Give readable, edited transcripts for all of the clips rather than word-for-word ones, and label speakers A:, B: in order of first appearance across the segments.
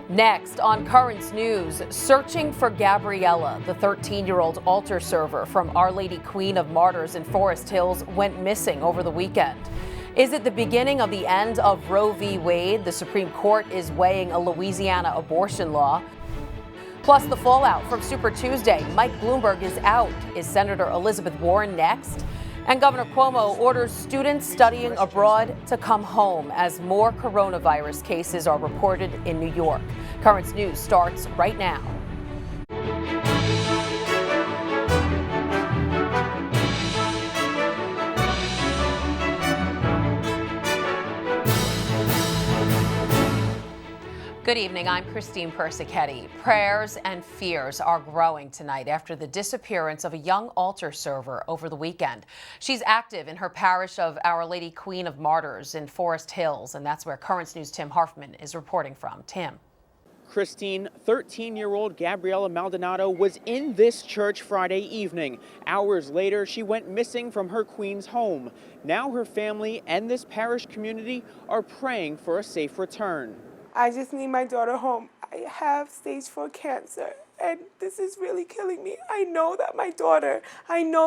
A: Next on Currents News, searching for Gabriella, the 13-year-old altar server from Our Lady Queen of Martyrs in Forest Hills, went missing over the weekend. Is it the beginning of the end of Roe v. Wade? The Supreme Court is weighing a Louisiana abortion law. Plus the fallout from Super Tuesday. Mike Bloomberg is out. Is Senator Elizabeth Warren next? And Governor Cuomo orders students studying abroad to come home as more coronavirus cases are reported in New York. Currents News starts right now. Good evening, I'm Christine Persichetti. Prayers and fears are growing tonight after the disappearance of a young altar server over the weekend. She's active in her parish of Our Lady Queen of Martyrs in Forest Hills, and that's where Currents News' Tim Harfman is reporting from. Tim.
B: Christine, 13-year-old Gabriella Maldonado was in this church Friday evening. Hours later, she went missing from her Queens home. Now her family and this parish community are praying for a safe return.
C: I just need my daughter home. I have stage 4 cancer, and this is really killing me. I know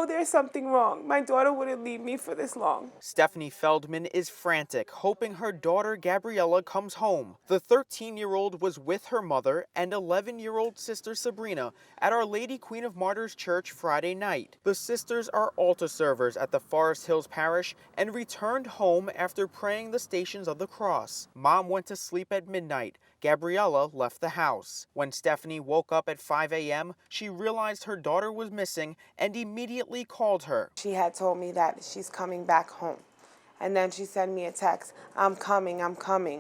C: there's something wrong. My daughter wouldn't leave me for this long.
B: Stephanie Feldman is frantic, hoping her daughter Gabriella comes home. The 13-year-old was with her mother and 11-year-old sister Sabrina at Our Lady Queen of Martyrs Church Friday night. The sisters are altar servers at the Forest Hills Parish and returned home after praying the Stations of the Cross. Mom went to sleep at midnight. Gabriella left the house. When Stephanie woke up at 5 a.m., she realized her daughter was missing and immediately called her.
C: She had told me that she's coming back home. And then she sent me a text, I'm coming.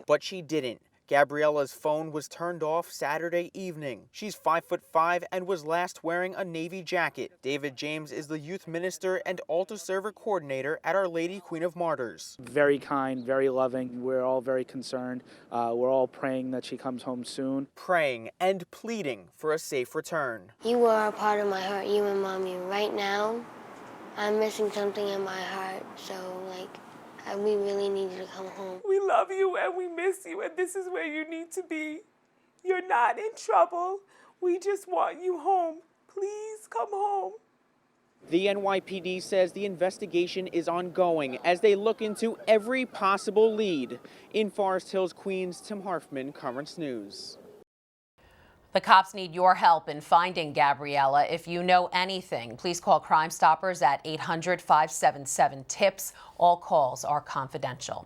B: But she didn't. Gabriella's phone was turned off Saturday evening. She's 5'5" and was last wearing a navy jacket. David James is the youth minister and altar server coordinator at Our Lady Queen of Martyrs.
D: Very kind, very loving. We're all very concerned. We're all praying that she comes home soon.
B: Praying and pleading for a safe return.
E: You are a part of my heart, you and Mommy. Right now, I'm missing something in my heart, so we really need you to come home.
C: We love you and we miss you, and this is where you need to be. You're not in trouble. We just want you home. Please come home.
B: The NYPD says the investigation is ongoing as they look into every possible lead. In Forest Hills, Queens, Tim Harfman, Currents News.
A: The cops need your help in finding Gabriella. If you know anything, please call Crime Stoppers at 800-577-TIPS. All calls are confidential.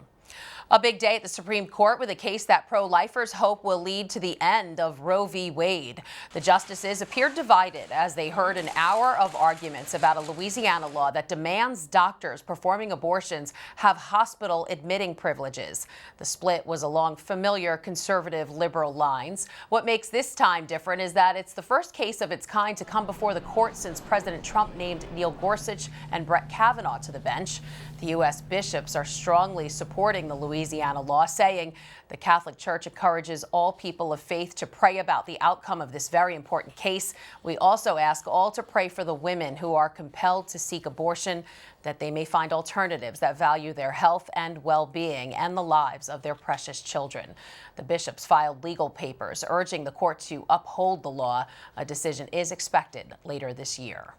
A: A big day at the Supreme Court with a case that pro-lifers hope will lead to the end of Roe v. Wade. The justices appeared divided as they heard an hour of arguments about a Louisiana law that demands doctors performing abortions have hospital admitting privileges. The split was along familiar conservative liberal lines. What makes this time different is that it's the first case of its kind to come before the court since President Trump named Neil Gorsuch and Brett Kavanaugh to the bench. The U.S. bishops are strongly supporting the Louisiana law, saying the Catholic Church encourages all people of faith to pray about the outcome of this very important case. We also ask all to pray for the women who are compelled to seek abortion, that they may find alternatives that value their health and well-being and the lives of their precious children. The bishops filed legal papers urging the court to uphold the law. A decision is expected later this year.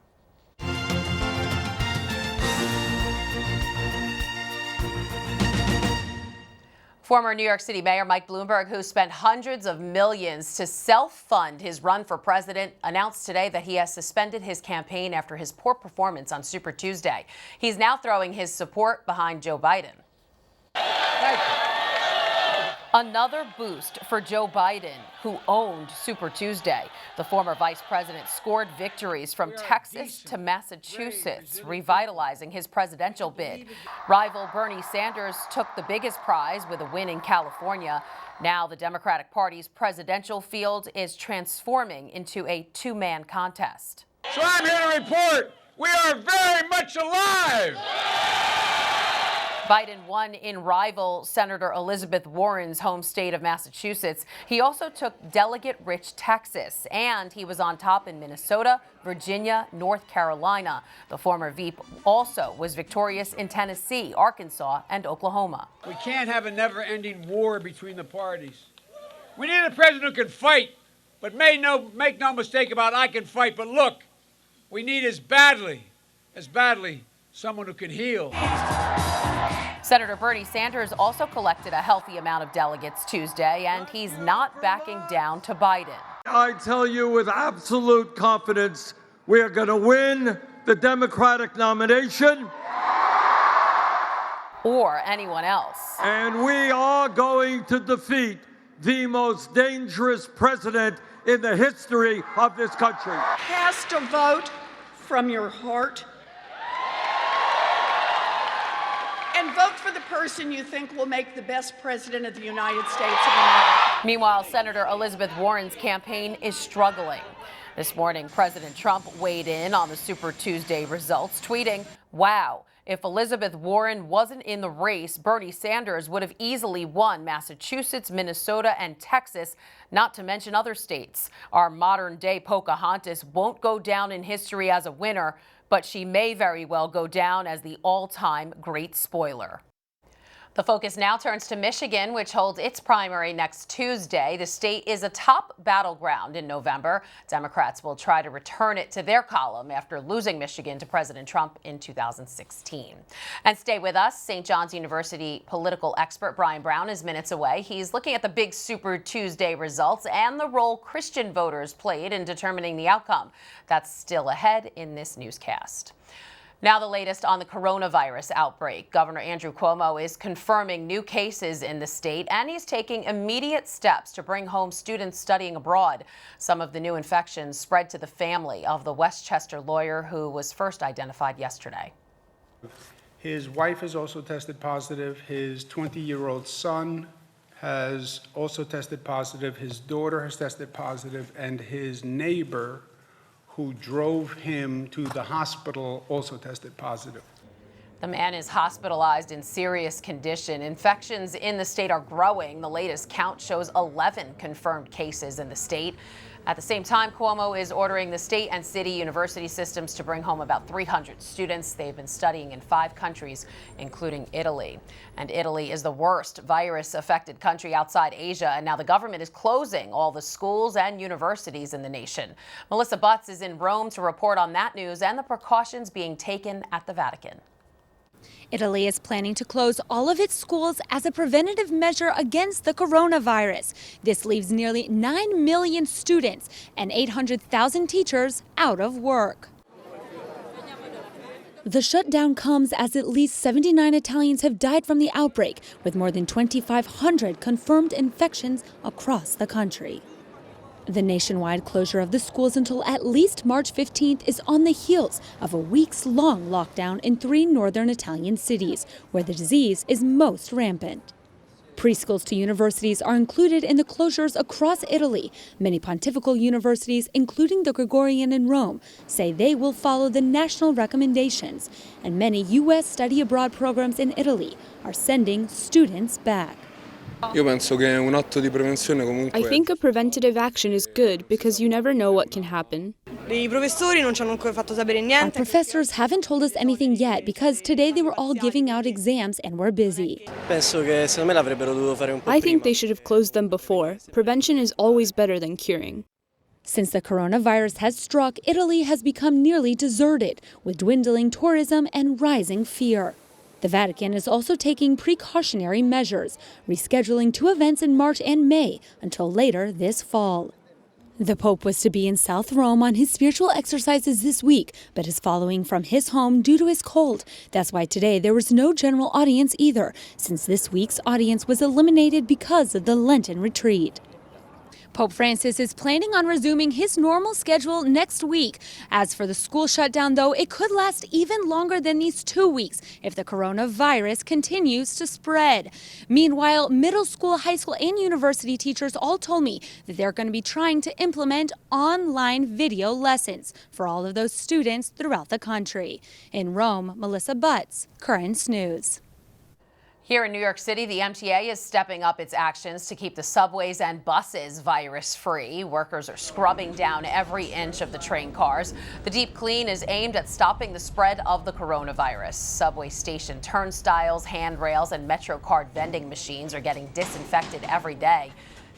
A: Former New York City Mayor Mike Bloomberg, who spent hundreds of millions to self-fund his run for president, announced today that he has suspended his campaign after his poor performance on Super Tuesday. He's now throwing his support behind Joe Biden. Thank you. Another boost for Joe Biden, who owned Super Tuesday. The former vice president scored victories from Texas to Massachusetts, revitalizing his presidential bid. Rival Bernie Sanders took the biggest prize with a win in California. Now the Democratic Party's presidential field is transforming into a two-man contest.
F: So I'm here to report we are very much alive.
A: Biden won in rival Senator Elizabeth Warren's home state of Massachusetts. He also took delegate-rich Texas, and he was on top in Minnesota, Virginia, North Carolina. The former Veep also was victorious in Tennessee, Arkansas, and Oklahoma.
F: We can't have a never-ending war between the parties. We need a president who can fight, but make no mistake about it, I can fight. But look, we need as badly, someone who can heal.
A: Senator Bernie Sanders also collected a healthy amount of delegates Tuesday, and he's not backing down to Biden.
G: I tell you with absolute confidence, we are going to win the Democratic nomination.
A: Or anyone else.
G: And we are going to defeat the most dangerous president in the history of this country.
H: Cast a vote from your heart and vote for the person you think will make the best president of the United States of America.
A: Meanwhile, Senator Elizabeth Warren's campaign is struggling. This morning, President Trump weighed in on the Super Tuesday results, tweeting, "Wow, if Elizabeth Warren wasn't in the race, Bernie Sanders would have easily won Massachusetts, Minnesota, and Texas, not to mention other states. Our modern-day Pocahontas won't go down in history as a winner, but she may very well go down as the all-time great spoiler." The focus now turns to Michigan, which holds its primary next Tuesday. The state is a top battleground in November. Democrats will try to return it to their column after losing Michigan to President Trump in 2016. And stay with us. St. John's University political expert Brian Brown is minutes away. He's looking at the big Super Tuesday results and the role Christian voters played in determining the outcome. That's still ahead in this newscast. Now the latest on the coronavirus outbreak. Governor Andrew Cuomo is confirming new cases in the state, and he's taking immediate steps to bring home students studying abroad. Some of the new infections spread to the family of the Westchester lawyer who was first identified yesterday.
I: His wife has also tested positive. His 20-year-old son has also tested positive. His daughter has tested positive, and his neighbor who drove him to the hospital also tested positive.
A: The man is hospitalized in serious condition. Infections in the state are growing. The latest count shows 11 confirmed cases in the state. At the same time, Cuomo is ordering the state and city university systems to bring home about 300 students. They've been studying in 5 countries, including Italy. And Italy is the worst virus-affected country outside Asia. And now the government is closing all the schools and universities in the nation. Melissa Butts is in Rome to report on that news and the precautions being taken at the Vatican.
J: Italy is planning to close all of its schools as a preventative measure against the coronavirus. This leaves nearly 9 million students and 800,000 teachers out of work. The shutdown comes as at least 79 Italians have died from the outbreak, with more than 2,500 confirmed infections across the country. The nationwide closure of the schools until at least March 15th is on the heels of a weeks-long lockdown in 3 northern Italian cities, where the disease is most rampant. Preschools to universities are included in the closures across Italy. Many pontifical universities, including the Gregorian in Rome, say they will follow the national recommendations, and many U.S. study abroad programs in Italy are sending students back.
K: I think a preventative action is good because you never know what can happen.
J: Our professors haven't told us anything yet because today they were all giving out exams and we're busy.
K: I think they should have closed them before. Prevention is always better than curing.
J: Since the coronavirus has struck, Italy has become nearly deserted, with dwindling tourism and rising fear. The Vatican is also taking precautionary measures, rescheduling 2 events in March and May until later this fall. The Pope was to be in South Rome on his spiritual exercises this week, but is following from his home due to his cold. That's why today there was no general audience either, since this week's audience was eliminated because of the Lenten retreat. Pope Francis is planning on resuming his normal schedule next week. As for the school shutdown, though, it could last even longer than these 2 weeks if the coronavirus continues to spread. Meanwhile, middle school, high school, and university teachers all told me that they're going to be trying to implement online video lessons for all of those students throughout the country. In Rome, Melissa Butts, Currents News.
A: Here in New York City, the MTA is stepping up its actions to keep the subways and buses virus-free. Workers are scrubbing down every inch of the train cars. The deep clean is aimed at stopping the spread of the coronavirus. Subway station turnstiles, handrails, and MetroCard vending machines are getting disinfected every day.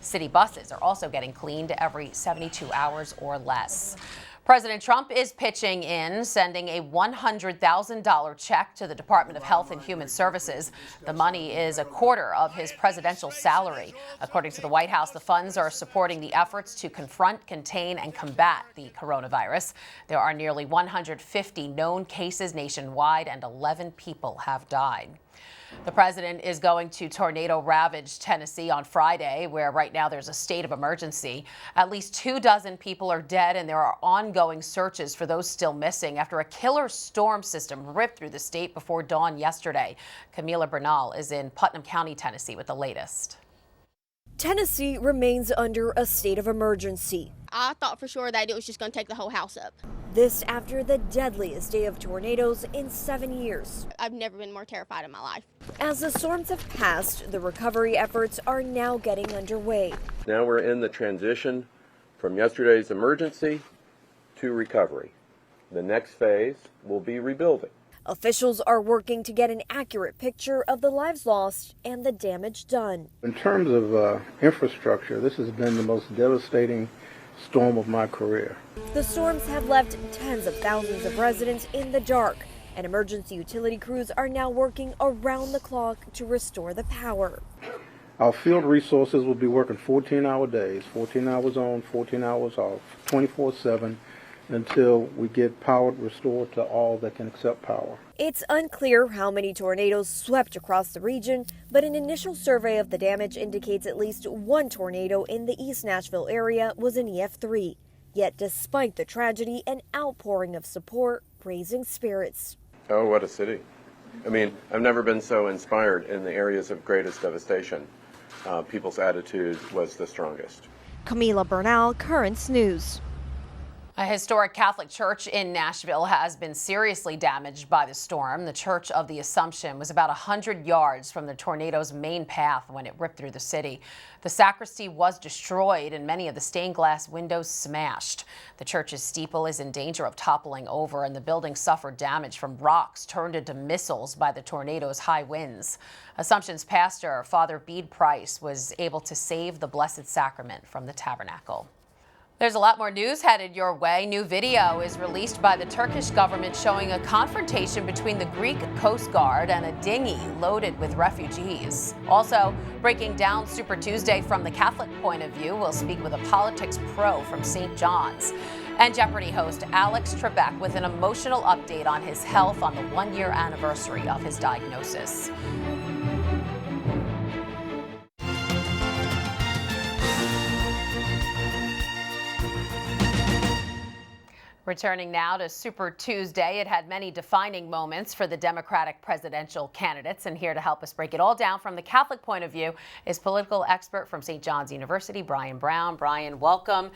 A: City buses are also getting cleaned every 72 hours or less. President Trump is pitching in, sending a $100,000 check to the Department of Health and Human Services. The money is a quarter of his presidential salary. According to the White House, the funds are supporting the efforts to confront, contain, and combat the coronavirus. There are nearly 150 known cases nationwide, and 11 people have died. The president is going to tornado-ravaged Tennessee on Friday, where right now there's a state of emergency. At least 24 people are dead, and there are ongoing searches for those still missing after a killer storm system ripped through the state before dawn yesterday. Camila Bernal is in Putnam County, Tennessee, with the latest.
L: Tennessee remains under a state of emergency.
M: I thought for sure that it was just going to take the whole house up.
L: This after the deadliest day of tornadoes in 7 years.
M: I've never been more terrified in my life.
L: As the storms have passed, the recovery efforts are now getting underway.
N: Now we're in the transition from yesterday's emergency to recovery. The next phase will be rebuilding.
L: Officials are working to get an accurate picture of the lives lost and the damage done.
O: In terms of infrastructure, this has been the most devastating storm of my career.
L: The storms have left tens of thousands of residents in the dark, and emergency utility crews are now working around the clock to restore the power.
O: Our field resources will be working 14-hour days, 14 hours on, 14 hours off, 24/7, until we get power restored to all that can accept power.
L: It's unclear how many tornadoes swept across the region, but an initial survey of the damage indicates at least one tornado in the East Nashville area was an EF3. Yet despite the tragedy, an outpouring of support, raising spirits.
N: Oh, what a city. I mean, I've never been so inspired in the areas of greatest devastation. People's attitude was the strongest.
L: Camila Bernal, Currents News.
A: A historic Catholic church in Nashville has been seriously damaged by the storm. The Church of the Assumption was about 100 yards from the tornado's main path when it ripped through the city. The sacristy was destroyed and many of the stained glass windows smashed. The church's steeple is in danger of toppling over, and the building suffered damage from rocks turned into missiles by the tornado's high winds. Assumption's pastor, Father Bede Price, was able to save the Blessed Sacrament from the tabernacle. There's a lot more news headed your way. New video is released by the Turkish government showing a confrontation between the Greek Coast Guard and a dinghy loaded with refugees. Also, breaking down Super Tuesday from the Catholic point of view, we'll speak with a politics pro from St. John's. And Jeopardy host Alex Trebek with an emotional update on his health on the one-year anniversary of his diagnosis. Returning now to Super Tuesday, it had many defining moments for the Democratic presidential candidates. And here to help us break it all down from the Catholic point of view is political expert from St. John's University, Brian Brown. Brian, welcome.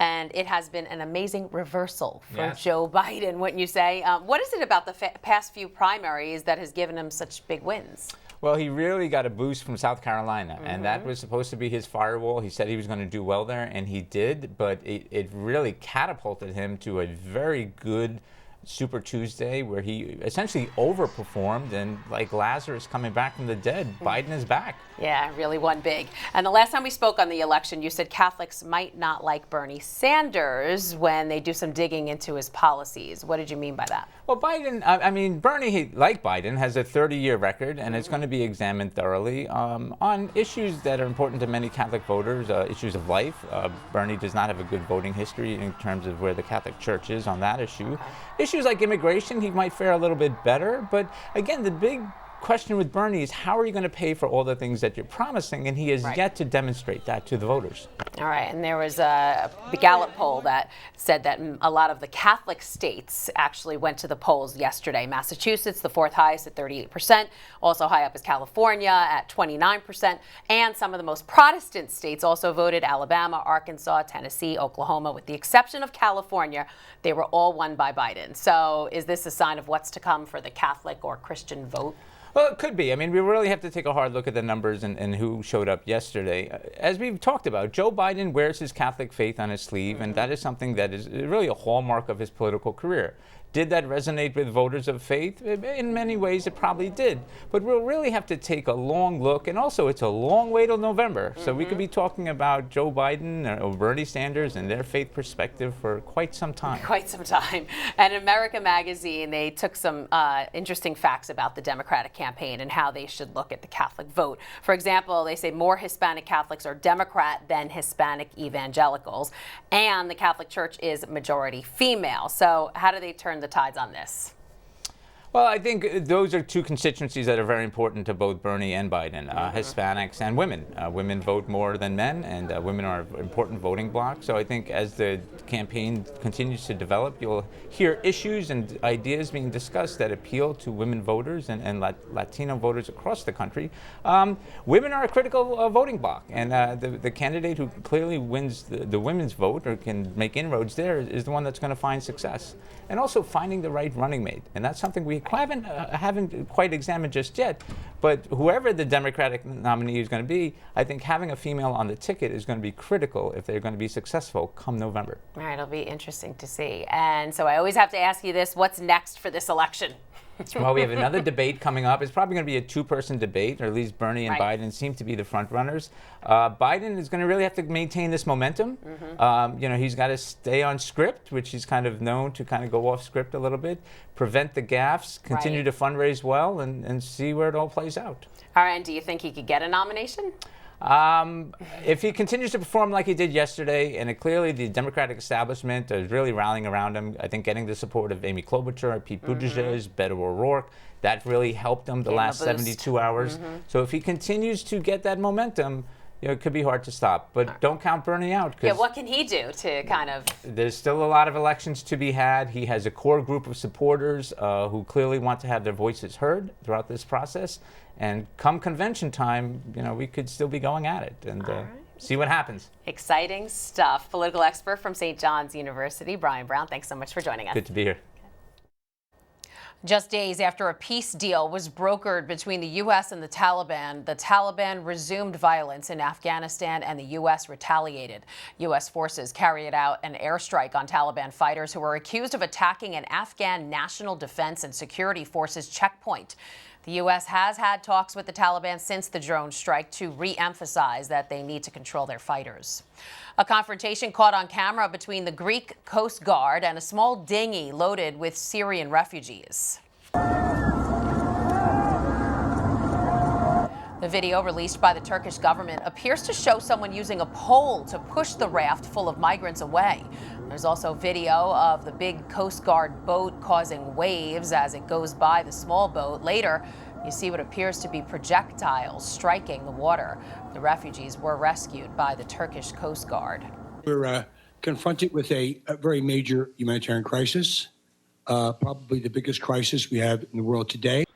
A: And it has been an amazing reversal for Joe Biden, wouldn't you say? What is it about the past few primaries that has given him such big wins?
P: Well, he really got a boost from South Carolina, and that was supposed to be his firewall. He said he was going to do well there, and he did, but it really catapulted him to a very good Super Tuesday where he essentially overperformed, and like Lazarus coming back from the dead, Biden is back.
A: Yeah, really won big. And the last time we spoke on the election, you said Catholics might not like Bernie Sanders when they do some digging into his policies. What did you mean by that?
P: Well, Biden, I mean, Bernie, like Biden, has a 30-year record, and it's going to be examined thoroughly on issues that are important to many Catholic voters, issues of life. Bernie does not have a good voting history in terms of where the Catholic Church is on that issue. Issues like immigration, he might fare a little bit better, but again, the big question with Bernie is how are you going to pay for all the things that you're promising, and he has yet to demonstrate that to the voters.
A: All right, and there was a Gallup poll that said that a lot of the Catholic states actually went to the polls yesterday. Massachusetts, the fourth highest at 38%, also high up is California at 29%, and some of the most Protestant states also voted: Alabama, Arkansas, Tennessee, Oklahoma. With the exception of California, they were all won by Biden. So is this a sign of what's to come for the Catholic or Christian vote?
P: Well, it could be. I mean, we really have to take a hard look at the numbers and who showed up yesterday. As we've talked about, Joe Biden wears his Catholic faith on his sleeve, and that is something that is really a hallmark of his political career. Did that resonate with voters of faith? In many ways, it probably did. But we'll really have to take a long look, and also it's a long way till November. So we could be talking about Joe Biden or Bernie Sanders and their faith perspective for quite some time.
A: Quite some time. And in America Magazine, they took some interesting facts about the Democratic campaign and how they should look at the Catholic vote. For example, they say more Hispanic Catholics are Democrat than Hispanic evangelicals, and the Catholic Church is majority female. So how do they turn the tides on this?
P: Well, I think those are two constituencies that are very important to both Bernie and Biden, Hispanics and women. Women vote more than men, and women are an important voting bloc. So I think as the campaign continues to develop, you'll hear issues and ideas being discussed that appeal to women voters and Latino voters across the country. Women are a critical voting bloc, and the candidate who clearly wins the women's vote or can make inroads there is the one that's going to find success. And also finding the right running mate, and that's something we haven't quite examined just yet, but whoever the Democratic nominee is going to be, I think having a female on the ticket is going to be critical if they're going to be successful come November.
A: All right, it'll be interesting to see. And so I always have to ask you this, what's next for this election?
P: Well, we have another debate coming up. It's probably going to be a two-person debate, or at least Bernie and Biden seem to be the front runners. Biden is going to really have to maintain this momentum. He's got to stay on script, which he's kind of known to kind of go off script a little bit, prevent the gaffes, continue to fundraise well, and see where it all plays out.
A: All right, and do you think he could get a nomination?
P: If he continues to perform like he did yesterday, and clearly the Democratic establishment is really rallying around him, I think getting the support of Amy Klobuchar, Pete Buttigieg, Beto O'Rourke, that really helped him the last 72 hours. So if he continues to get that momentum, it could be hard to stop. But don't count Bernie out.
A: Yeah, what can he do to kind of...
P: There's still a lot of elections to be had. He has a core group of supporters who clearly want to have their voices heard throughout this process. And come convention time, we could still be going at it and see what happens.
A: Exciting stuff. Political expert from St. John's University, Brian Brown, thanks so much for joining us.
P: Good to be here.
A: Just days after a peace deal was brokered between the U.S. and the Taliban resumed violence in Afghanistan, and the U.S. retaliated. U.S. forces carried out an airstrike on Taliban fighters who were accused of attacking an Afghan National Defense and Security Forces checkpoint. The U.S. has had talks with the Taliban since the drone strike to re-emphasize that they need to control their fighters. A confrontation caught on camera between the Greek Coast Guard and a small dinghy loaded with Syrian refugees. The video released by the Turkish government appears to show someone using a pole to push the raft full of migrants away. There's also video of the big Coast Guard boat causing waves as it goes by the small boat. Later, you see what appears to be projectiles striking the water. The refugees were rescued by the Turkish Coast Guard.
Q: We're confronted with a very major humanitarian crisis, probably the biggest crisis we have in the world today.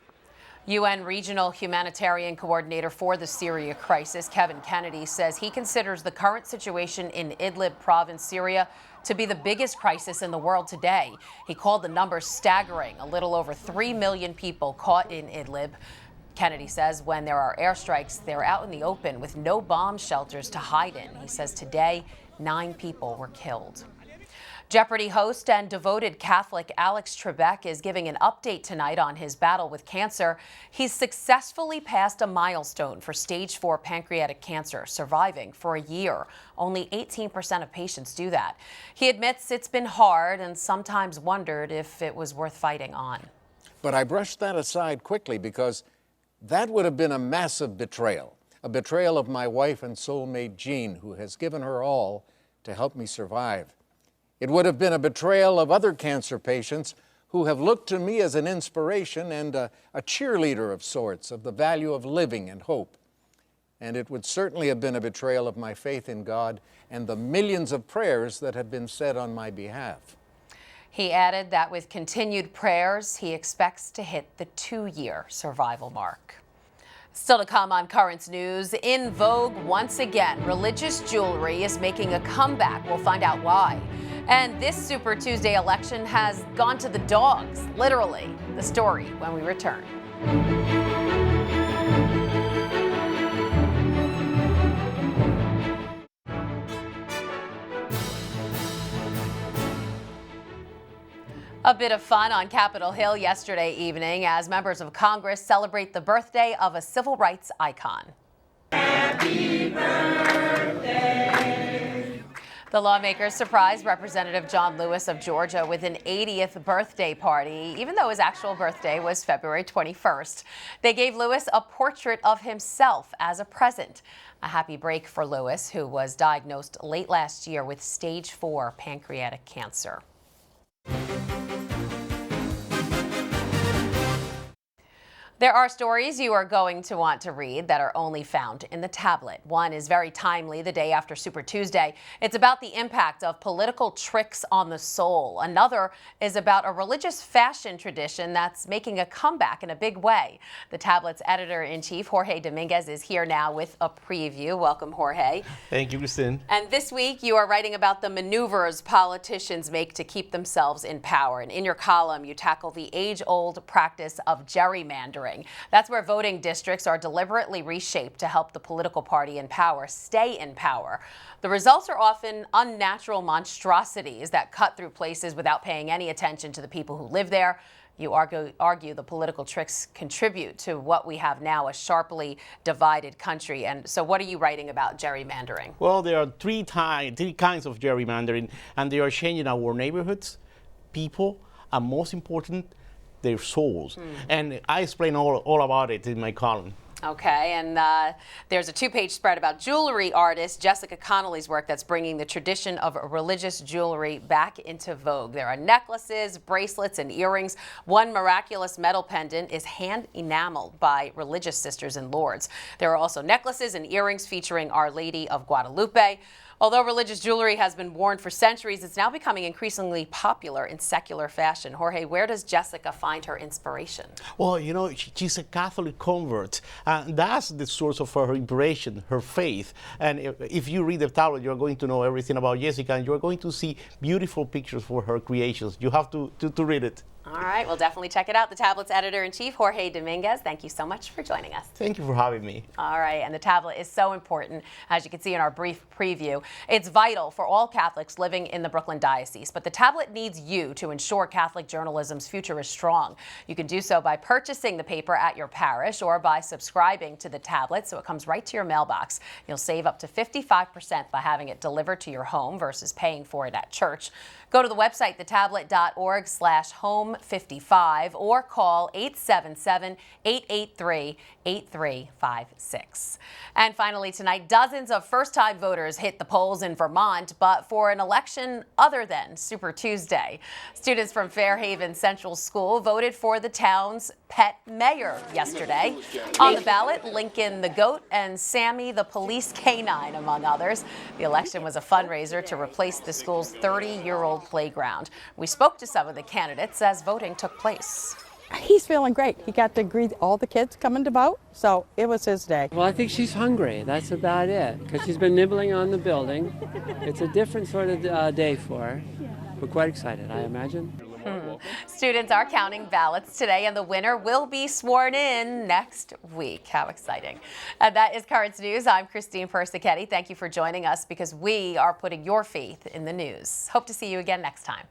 A: UN Regional Humanitarian Coordinator for the Syria crisis, Kevin Kennedy, says he considers the current situation in Idlib province, Syria, to be the biggest crisis in the world today. He called the numbers staggering, a little over 3 million people caught in Idlib. Kennedy says when there are airstrikes, they're out in the open with no bomb shelters to hide in. He says today, 9 people were killed. Jeopardy host and devoted Catholic Alex Trebek is giving an update tonight on his battle with cancer. He's successfully passed a milestone for stage 4 pancreatic cancer, surviving for a year. Only 18% of patients do that. He admits it's been hard and sometimes wondered if it was worth fighting on.
R: But I brushed that aside quickly because that would have been a massive betrayal. A betrayal of my wife and soulmate Jean, who has given her all to help me survive. It would have been a betrayal of other cancer patients who have looked to me as an inspiration and a cheerleader of sorts of the value of living and hope. And it would certainly have been a betrayal of my faith in God and the millions of prayers that have been said on my behalf.
A: He added that with continued prayers, he expects to hit the 2-year survival mark. Still to come on Currents News, in vogue once again, religious jewelry is making a comeback. We'll find out why. And this Super Tuesday election has gone to the dogs, literally. The story when we return. A bit of fun on Capitol Hill yesterday evening as members of Congress celebrate the birthday of a civil rights icon. Happy birthday. The lawmakers surprised Representative John Lewis of Georgia with an 80th birthday party, even though his actual birthday was February 21st. They gave Lewis a portrait of himself as a present. A happy break for Lewis, who was diagnosed late last year with stage 4 pancreatic cancer. There are stories you are going to want to read that are only found in the tablet. One is very timely, the day after Super Tuesday. It's about the impact of political tricks on the soul. Another is about a religious fashion tradition that's making a comeback in a big way. The tablet's editor-in-chief, Jorge Dominguez, is here now with a preview. Welcome, Jorge.
S: Thank you, Christine.
A: And this week, you are writing about the maneuvers politicians make to keep themselves in power. And in your column, you tackle the age-old practice of gerrymandering. That's where voting districts are deliberately reshaped to help the political party in power stay in power. The results are often unnatural monstrosities that cut through places without paying any attention to the people who live there. You argue the political tricks contribute to what we have now, a sharply divided country. And so what are you writing about gerrymandering?
S: Well, there are three kinds of gerrymandering, and they are changing our neighborhoods, people, and most important, their souls. And I explain all about it in my column.
A: Okay, and there's a 2-page spread about jewelry artist Jessica Connolly's work that's bringing the tradition of religious jewelry back into vogue. There are necklaces, bracelets, and earrings. One miraculous metal pendant is hand enameled by religious sisters in Lourdes. There are also necklaces and earrings featuring Our Lady of Guadalupe. Although religious jewelry has been worn for centuries, it's now becoming increasingly popular in secular fashion. Jorge, where does Jessica find her inspiration?
S: Well, you know, she's a Catholic convert, and that's the source of her inspiration, her faith. And if you read the tablet, you're going to know everything about Jessica, and you're going to see beautiful pictures for her creations. You have to read it.
A: All right, we'll definitely check it out. The tablet's editor-in-chief, Jorge Dominguez, thank you so much for joining us.
S: Thank you for having me.
A: All right, and the tablet is so important, as you can see in our brief preview. It's vital for all Catholics living in the Brooklyn Diocese, but the tablet needs you to ensure Catholic journalism's future is strong. You can do so by purchasing the paper at your parish or by subscribing to the tablet so it comes right to your mailbox. You'll save up to 55% by having it delivered to your home versus paying for it at church. Go to the website, thetablet.org/home55 or call 877-883-8356. And finally tonight, dozens of first-time voters hit the polls in Vermont, but for an election other than Super Tuesday. Students from Fairhaven Central School voted for the town's pet mayor yesterday. On the ballot, Lincoln the goat and Sammy the police canine, among others. The election was a fundraiser to replace the school's 30-year-old playground. We spoke to some of the candidates as voting took place.
T: He's feeling great. He got to greet all the kids coming to vote, so it was his day.
U: Well, I think she's hungry. That's about it, because she's been nibbling on the building. It's a different sort of day for her. We're quite excited, I imagine.
A: Students are counting ballots today, and the winner will be sworn in next week. How exciting. And that is Currents News. I'm Christine Persichetti. Thank you for joining us because we are putting your faith in the news. Hope to see you again next time.